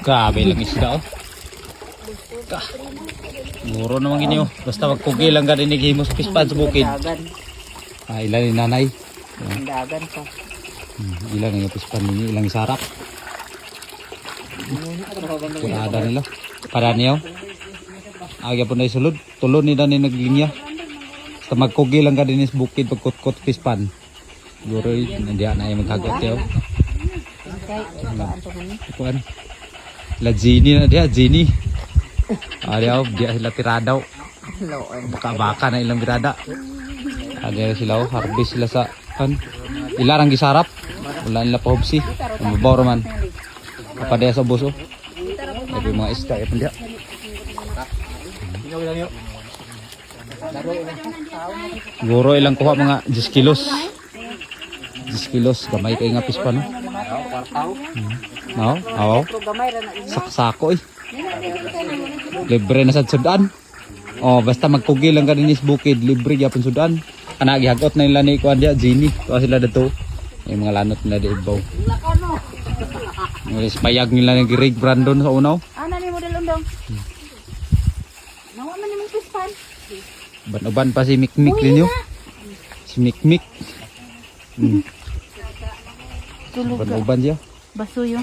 Grabe lang isda oh. Muro naman inyo. Basta magkugi lang ka din himo sa pispan sa bukid. Ilan ni nanay? Dagan pa. Ilan yung pispan ninyo? Ilang sarap? Kunada nila. Para niyo? Agya po na isulod. Tulod ni Dani naglinya. Basta magkugi lang ka din sa bukid pagkutkot pispan. Siguro hindi na yung magkagot yun. Kuan. La Gini na dia, Gini. Ayaw, dia sila tiradaw. Baka na ilang birada. Ada sila harvest sila sa kan. Ilarang gisarap. Wala nila pa hobsi. Mabaw raman. Kapadaya sa buso. Ay mga isda ya pandia. Guro ilang kuha mga 10 kilos. 10 kilos gamay kay nga pispan no. Oo. Saksako eh. Libre na sa sudan. Oh, basta magkugi lang ka din sa bukid, libre gyapon sudan. Ana gihagot na nila ni kuan dia Gini. Tuwa sila dito. Yung mga lanot nila di ibaw. Ngayon payag nila ni Greg Brandon sa unaw. Ana ni model undong. Nawa man ni mong pispan. Ban-uban pa si Mikmik ninyo. Si Mikmik. Ban-uban siya. Basuyo.